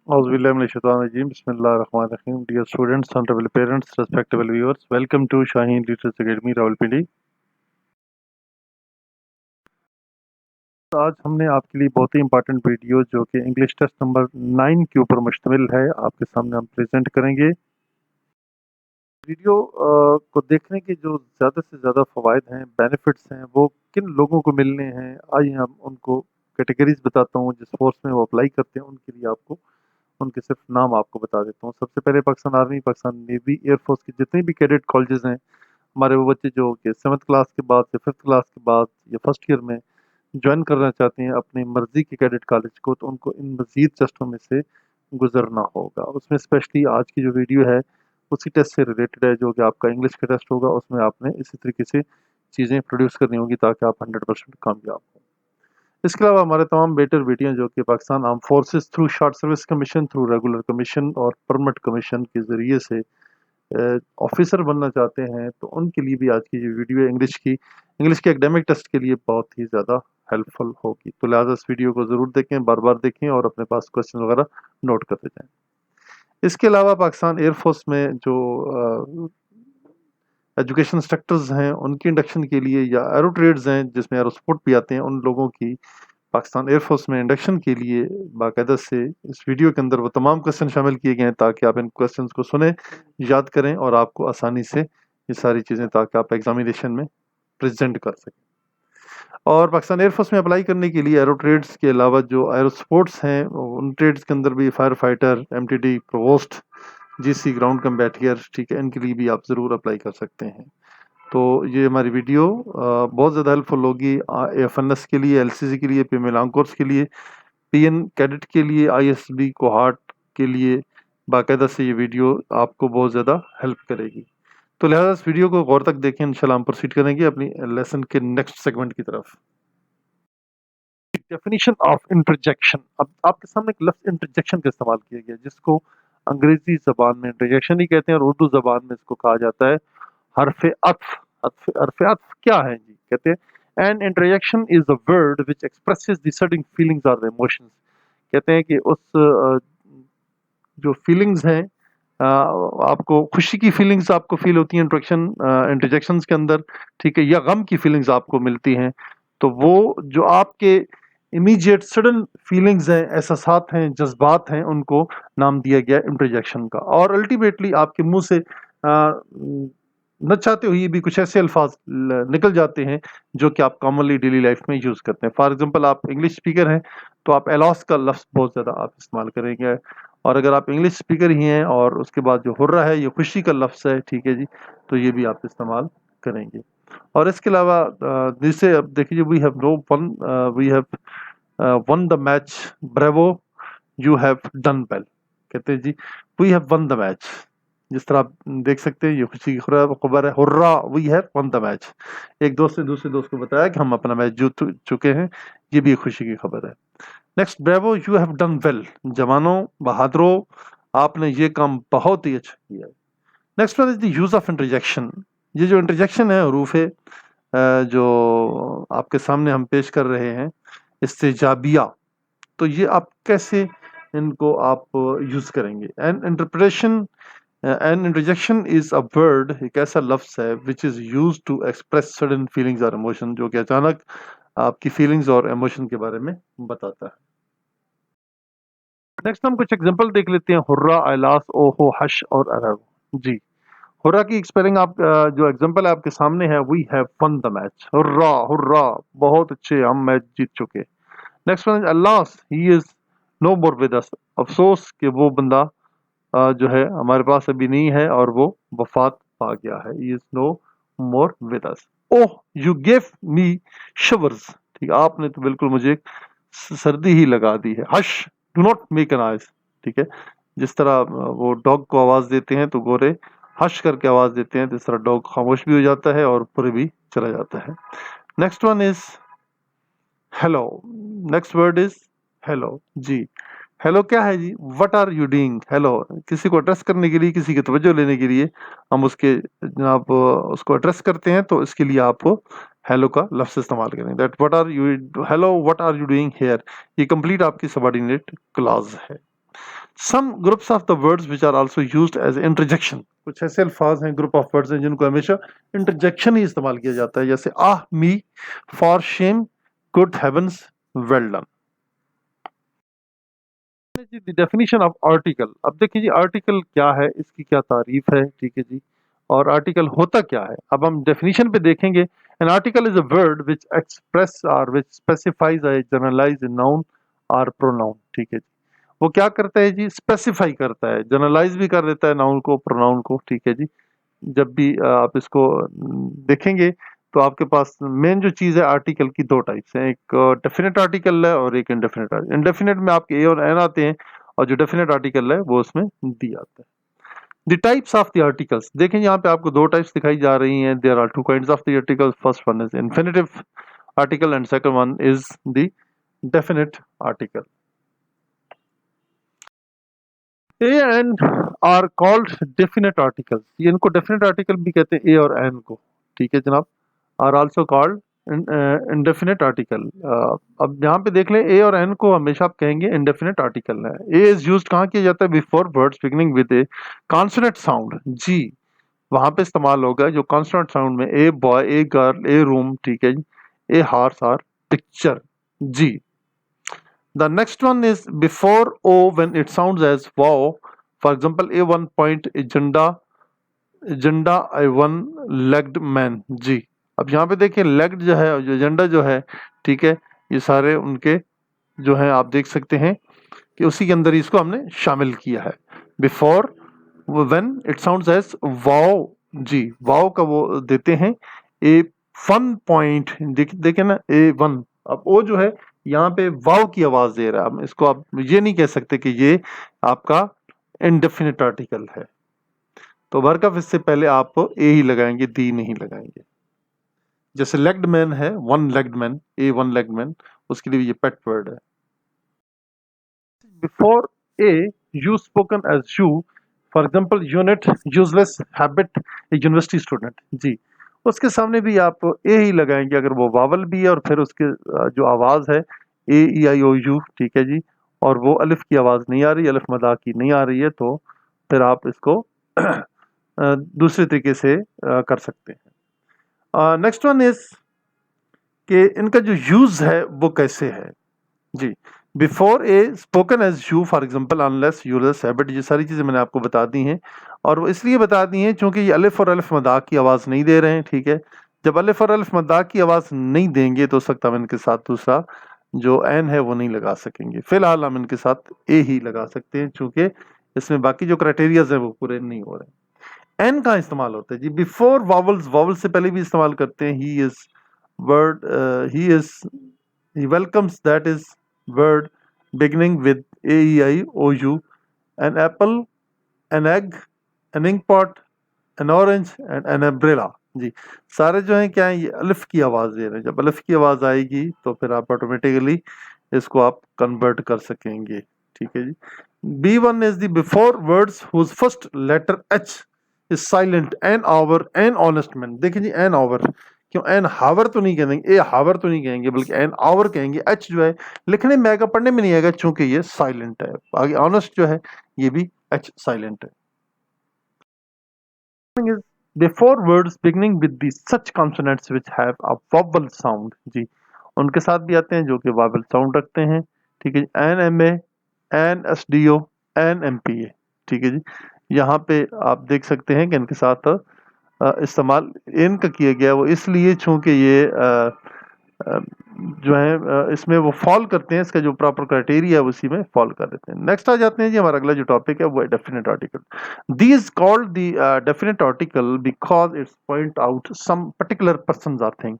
Auzubillahiminash-shaytanir-rajim. Bismillahir-rahmanir-rahim. Dear students, honorable parents, respectable viewers, welcome to Shaheen Literacy Academy, Rawalpindi. आज हमने आपके लिए बहुत ही इंपॉर्टेंट वीडियो जो कि इंग्लिश टेस्ट नंबर 9 के ऊपर मुश्तमिल है आपके सामने हम प्रेजेंट करेंगे। वीडियो को देखने के जो ज़्यादा से ज़्यादा फ़वाइद हैं, बेनिफिट्स हैं, वो किन लोगों को मिलने हैं, आइए हम उनको कैटेगरीज बताता हूँ जिस फोर्स में वो अप्लाई करते हैं उनके लिए आपको उनके सिर्फ नाम आपको बता देता हूँ। सबसे पहले Pakistan army, Pakistan navy, air force के जितने भी कैडेट कॉलेजेस हैं, हमारे वो बच्चे जो कि 7th क्लास के बाद या 5th क्लास के बाद या फर्स्ट ईयर में ज्वाइन करना चाहते हैं अपनी मर्जी के कैडेट कॉलेज को, तो उनको इन मजीद टेस्टों में से गुजरना होगा। उसमें स्पेशली आज की जो वीडियो है उसी टेस्ट से रिलेटेड है जो कि आपका इंग्लिश का टेस्ट होगा। उसमें आपने इसी तरीके से चीज़ें प्रोड्यूस करनी होगी ताकि आप 100% कामयाब हों। इसके अलावा हमारे तमाम बेटर बेटियां जो कि Pakistan arm forces through short service commission, through regular commission और परमिट कमीशन के ज़रिए से ऑफिसर बनना चाहते हैं, तो उनके लिए भी आज की जो वीडियो है इंग्लिश के एकेडमिक टेस्ट के लिए बहुत ही ज़्यादा हेल्पफुल होगी। तो लिहाजा इस वीडियो को ज़रूर देखें, बार बार देखें और अपने पास क्वेश्चन वगैरह नोट करते जाएँ। इसके अलावा पाकिस्तान एयरफोर्स में जो एजुकेशन इंस्ट्रक्टर्स हैं उनकी इंडक्शन के लिए या एरो ट्रेड्स हैं जिसमें एरोस्पोर्ट भी आते हैं, उन लोगों की पाकिस्तान एयरफोर्स में इंडक्शन के लिए बाकायदा से इस वीडियो के अंदर वो तमाम क्वेश्चन शामिल किए गए हैं ताकि आप इन क्वेश्चंस को सुने, याद करें और आपको आसानी से ये सारी चीज़ें ताकि आप एग्जामिनेशन में प्रेजेंट कर सकें। और पाकिस्तान एयरफोर्स में अप्लाई करने के लिए एरो ट्रेड्स के अलावा जो एरो स्पोर्ट्स हैं उन ट्रेड्स के अंदर भी fire fighter, MTD, provost, GC ground कम्बैटियर, ठीक है, इनके लिए भी आप ज़रूर अप्लाई कर सकते हैं। तो ये हमारी वीडियो बहुत ज़्यादा हेल्पफुल होगी FNS के लिए, LCC के लिए, PML कोर्स के लिए, PN कैडेट के लिए, ISB कोहार्ट के लिए बाकायदा से ये वीडियो आपको बहुत ज़्यादा हेल्प करेगी। तो लिहाजा इस वीडियो को गौर तक देखें। इंशाल्लाह हम प्रोसीड करेंगे अपनी लेसन के नेक्स्ट सेगमेंट की तरफ। Definition of interjection. अब आपके सामने एक लफ्ज़ इंटरजेक्शन का इस्तेमाल किया गया जिसको अंग्रेजी ज़बान में इंटरजेक्शन ही कहते हैं और उर्दू ज़बान में इसको कहा जाता है हर्फ़े अत्फ़। हर्फ़े अत्फ़ क्या है जी? कहते हैं an interjection is a word which expresses the certain feelings और इमोशंस। कहते हैं कि उस जो फीलिंग्स हैं, आपको खुशी की फीलिंग्स आपको फील होती हैं इंटरजेक्शंस के अंदर, ठीक है, या गम की फीलिंग्स आपको मिलती हैं, तो वो जो आपके इमीडिएट सडन फीलिंग्स हैं, एहसासात हैं, जज्बात हैं, उनको नाम दिया गया इंटरजेक्शन का। और अल्टीमेटली आपके मुंह से न चाहते हुए भी कुछ ऐसे अल्फाज निकल जाते हैं जो कि आप कॉमनली डेली लाइफ में यूज करते हैं। फॉर एग्जांपल आप इंग्लिश स्पीकर हैं तो आप एलॉस का लफ्ज़ बहुत ज़्यादा आप इस्तेमाल करेंगे, और अगर आप इंग्लिश स्पीकर ही हैं और उसके बाद जो हुर्रा है ये खुशी का लफ्ज़ है, ठीक है जी, तो ये भी आप इस्तेमाल करेंगे। और इसके अलावा जिससे अब देखिए we have won the match, bravo, you have done well. कहते हैं जी we have won the match, जिस तरह आप देख सकते हैं ये खुशी की खबर है, hurrah we have won the match. एक दोस्त ने दूसरे दोस्त को बताया कि हम अपना मैच जीत चुके हैं, ये भी एक खुशी की खबर है। Next, bravo, you have done well, जवानों, बहादुरों, आपने ये काम बहुत ही अच्छा किया है। Next one is the use of interjection. ये जो इंटरजेक्शन है हरूफ है जो आपके सामने हम पेश कर रहे हैं, इस्तेजाबिया, तो ये आप कैसे इनको आप यूज करेंगे। An interjection is a word, एक ऐसा लफ्ज है which is use to express sudden feelings और इमोशन, जो कि अचानक आपकी फीलिंग्स और इमोशन के बारे में बताता है। नेक्स्ट हम कुछ एग्जांपल देख लेते हैं। हुर्रा, अलास, ओहो, हश और अरब। जी, हुर्रा की स्पेलिंग आप जो एग्जांपल है आपके सामने है, we have won the match. Hurrah hurrah, बहुत अच्छे, हम मैच जीत चुके। Next one is alas, he is no more with us, अफसोस कि वो बंदा जो है हमारे पास अभी नहीं है और वो वफात पा गया है। He is no more with us. Oh, you give me shivers, ठीक, आपने तो बिल्कुल मुझे सर्दी ही लगा दी है। Hush, do not make an noise, ठीक है, जिस तरह वो डॉग को आवाज देते हैं तो गोरे हश करके आवाज देते हैं, तो इस तरह डॉग खामोश भी हो जाता है और पूरे भी चला जाता है। Next one is hello. Next word is hello. जी, हेलो क्या है जी? What are you doing. Hello किसी को एड्रेस करने के लिए, किसी की तवज्जो लेने के लिए हम उसके जनाब उसको एड्रेस करते हैं, तो इसके लिए आप हेलो का लफ्ज़ इस्तेमाल करें। That what are you, hello what are you doing here, ये कंप्लीट आपकी सबऑर्डिनेट क्लॉज है। Some groups of the words which are also used as interjection, कुछ ऐसे अल्फाज हैं, ग्रुप ऑफ वर्ड्स हैं जिनको हमेशा इंटरजेक्शन ही इस्तेमाल किया जाता है, जैसे ah me, for shame, good heavens, well done. The definition of article, अब देखिए जी आर्टिकल क्या है, इसकी क्या तारीफ है, ठीक है जी, और आर्टिकल होता क्या है। अब हम डेफिनेशन पे देखेंगे। An article is a word which express और विच स्पेसिफाइज अ जनरलाइज नाउन और प्रोनाउन, ठीक है जी। वो क्या करता है जी, स्पेसिफाई करता है, जनरलाइज भी कर देता है नाउन को, प्रोनाउन को, ठीक है जी। जब भी आप इसको देखेंगे तो आपके पास मेन जो चीज़ है आर्टिकल की दो टाइप्स हैं, एक डेफिनेट आर्टिकल है और एक इनडेफिनेट आर्टिकल। इनडेफिनेट में आपके ए और एन आते हैं और जो डेफिनेट आर्टिकल है वो उसमें दी आता है। The types of the articles, देखें यहाँ पे आपको दो टाइप्स दिखाई जा रही हैं। There are two kinds of the articles, first one is infinitive article and second one is the definite article. A and are called definite articles, ये इनको डेफिनेट आर्टिकल भी कहते हैं, ए और एन को, ठीक है जनाब। Are also called indefinite article. अब यहाँ पे देख लें, ए और एन को हमेशा आप कहेंगे इंडेफिनेट आर्टिकल है। ए इज यूज्ड कहाँ किया जाता है, before words beginning with a consonant sound, जी वहां पे इस्तेमाल होगा जो कॉन्सोनेंट साउंड में, a boy, a girl, a room, ठीक है जी, ए हार्स आर पिक्चर, जी। The next one is before O when it sounds as wow. For example, A1 point agenda, agenda I one legged man, जी। अब यहाँ पे देखिए legged जो है, जो एजेंडा जो है, ठीक है, ये सारे उनके जो है आप देख सकते हैं कि उसी के अंदर इसको हमने शामिल किया है। Before when it sounds as vowel, जी वाओ का वो देते हैं। ए फन पॉइंट, देखे ना, ए वन, अब ओ जो है यहाँ पे वाव की आवाज दे रहा है। अब इसको आप ये नहीं कह सकते कि ये आपका इनडेफिनिट आर्टिकल है, तो वर्कअप इससे पहले आप ए ही लगाएंगे, दी नहीं लगाएंगे। जैसे लेग्ड मैन है, one legged man, a one legged man, उसके लिए ये पेट वर्ड है। Before a U spoken as you, for example unit, useless, habit, university student, जी उसके सामने भी आप ए ही लगाएंगे अगर वो वावल भी है और फिर उसके जो आवाज है ए ई आई ओ यू, ठीक है जी, और वो अलिफ की आवाज नहीं आ रही, अलिफ मदा की नहीं आ रही है, तो फिर आप इसको दूसरे तरीके से कर सकते हैं। नेक्स्ट वन इज कि इनका जो यूज है वो कैसे है, जी। Before a spoken as you, for example unless useless habit, ये सारी चीज़ें मैंने आपको बता दी हैं, और वो इसलिए बता दी हैं क्योंकि ये अलिफ और अलिफ मदा की आवाज़ नहीं दे रहे हैं, ठीक है। जब अलिफ और अलिफ मदा की आवाज़ नहीं देंगे तो सकता हम इनके साथ दूसरा जो एन है वो नहीं लगा सकेंगे। फिलहाल हम इनके साथ ए ही लगा सकते हैं चूंकि इसमें बाकी जो क्राइटेरियाज है वो पूरे नहीं हो रहे। एन का इस्तेमाल होता है जी बिफोर वावल्स, वावल से पहले भी इस्तेमाल करते हैं। He is word, he is, he welcomes, that is word beginning with A E I O U, an apple, an egg, an ink pot, an orange and an umbrella, जी सारे जो हैं क्या है, ये अलिफ की आवाज दे रहे हैं। जब अलिफ की आवाज आएगी तो फिर आप ऑटोमेटिकली इसको आप कन्वर्ट कर सकेंगे, ठीक है जी। B1 is the before words whose first letter H is silent, an hour, an honest man, देखिए जी एन आवर, क्यों एन हावर तो नहीं कहेंगे, ए हावर तो नहीं कहेंगे, बल्कि एन आवर कहेंगे। एच जो है लिखने में आएगा, पढ़ने में नहीं आएगा चूंकि ये साइलेंट है। आगे ऑनेस्ट जो है ये भी एच साइलेंट है। Before words beginning with the such consonants which have a vowel sound, जी उनके साथ भी आते हैं जो कि वॉवल साउंड रखते हैं, ठीक है। N M A, N S D O, N M P A, ठीक है जी। यहाँ पे आप देख सकते हैं कि इनके साथ इस्तेमाल इनका किया गया वो इसलिए चूंकि ये अ, जो है इसमें वो फॉल करते हैं, इसका जो प्रॉपर क्राइटेरिया है उसी में फॉल कर देते हैं। नेक्स्ट आ जाते हैं जी, हमारा अगला जो टॉपिक है वो है definite article. These called the definite article because it's point out some particular person or thing,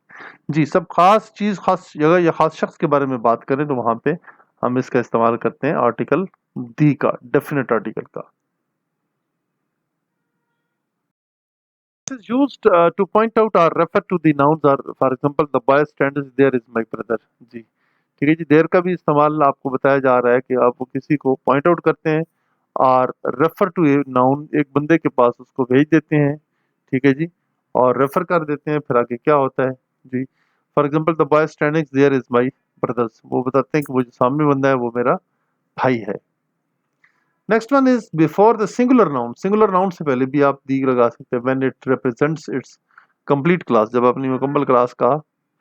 जी सब खास चीज, खास जगह या खास शख्स के बारे में बात करें तो वहां पे हम इसका इस्तेमाल करते हैं आर्टिकल दी का, डेफिनेट आर्टिकल का। Is used to point out or refer to the nouns or for example the boy stands there is my brother, जी ठीक है जी। देर का भी इस्तेमाल आपको बताया जा रहा है कि आप वो किसी को पॉइंट आउट करते हैं और रेफर टू ए नाउन, एक बंदे के पास उसको भेज देते हैं, ठीक है जी, और रेफर कर देते हैं, फिर आगे क्या होता है जी। For example the boy standing there is my brothers, वो बताते हैं कि वो जो सामने बंदा है वो मेरा भाई है। Next one is before the singular noun. Singular noun से पहले भी आप दी लगा सकते हैं। When it represents it's complete class, जब अपनी मुकम्मल क्लास का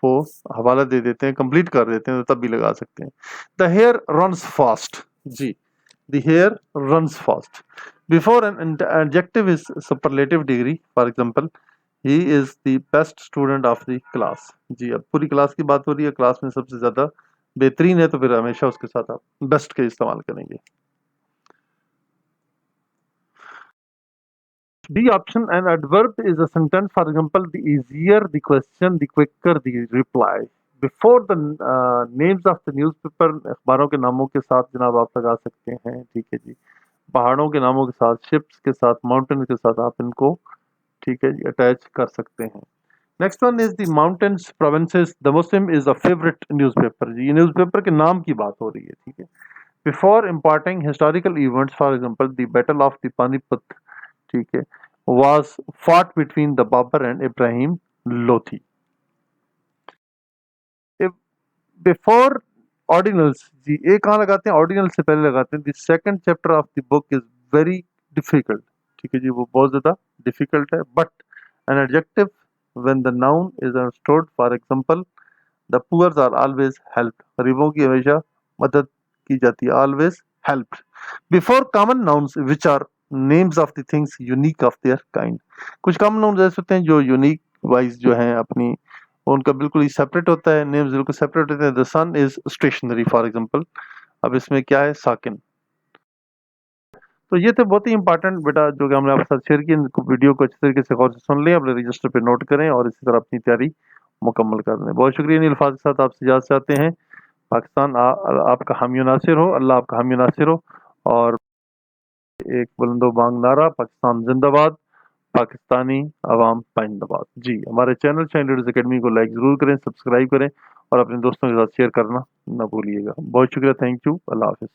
वो हवाला दे देते हैं, कंप्लीट कर देते हैं, तो तब भी लगा सकते हैं। द हेयर रन्स फास्ट, जी, the hare runs fast. Before an adjective is superlative degree, for example he is the best student of the class. जी, अब पूरी क्लास की बात हो रही है, क्लास में सबसे ज्यादा बेहतरीन है, तो फिर हमेशा उसके साथ आप बेस्ट का इस्तेमाल करेंगे। D option, an adverb is a sentence. For example, the easier the question, the quicker the reply. Before the names of the newspaper, अखबारों के नामों के साथ जनाब आप लगा सकते हैं, ठीक है जी। पहाड़ों के नामों के साथ, शिप्स के साथ, माउंटेन के साथ आप इनको, ठीक है जी, अटैच कर सकते हैं। Next one is the mountains provinces the Muslim is a favourite newspaper. जी, ये न्यूज़पेपर के नाम की बात हो रही है, ठीक है। Before imparting historical events, for example the battle of the Panipat, ठीक है, was fought between the Babur and Ibrahim Lodhi. Before ordinals, जी ये कहाँ लगाते हैं? ऑर्डिनल से पहले लगाते हैं। The second chapter of the book is very difficult, ठीक है जी, वो बहुत ज्यादा डिफिकल्ट है। But an adjective when the noun is understood, for example the poors are always helped, गरीबों की हमेशा मदद की जाती है, always helped. Before common nouns which are names of the things unique of their kind. कुछ common nouns ऐसे होते हैं जो यूनिक वाइज जो हैं अपनी, उनका बिल्कुल ही सेपरेट होता है, नेम्स बिल्कुल सेपरेट होते हैं। The sun is stationary, for example. अब इसमें क्या है? साकिन। तो ये थे बहुत ही इंपॉर्टेंट बेटा जो कि हमने आपके साथ शेयर किए। वीडियो को अच्छी तरीके से गौर से सुन लें, अपने रजिस्टर पे नोट करें और इसी तरह अपनी तैयारी मुकम्मल कर लें। बहुत शुक्रिया। इन अल्फाज के साथ आपसे इजाज़त चाहते हैं। पाकिस्तान आपका हामी नासिर हो, अल्लाह आपका हामी नासिर हो। और एक बुलंदो बांग नारा, पाकिस्तान जिंदाबाद, पाकिस्तानी अवाम पाइंदाबाद। जी, हमारे चैनल शाइन लीडर्स अकेडमी को लाइक ज़रूर करें, सब्सक्राइब करें और अपने दोस्तों के साथ शेयर करना ना भूलिएगा। बहुत शुक्रिया, थैंक यू, अल्लाह हाफिज़।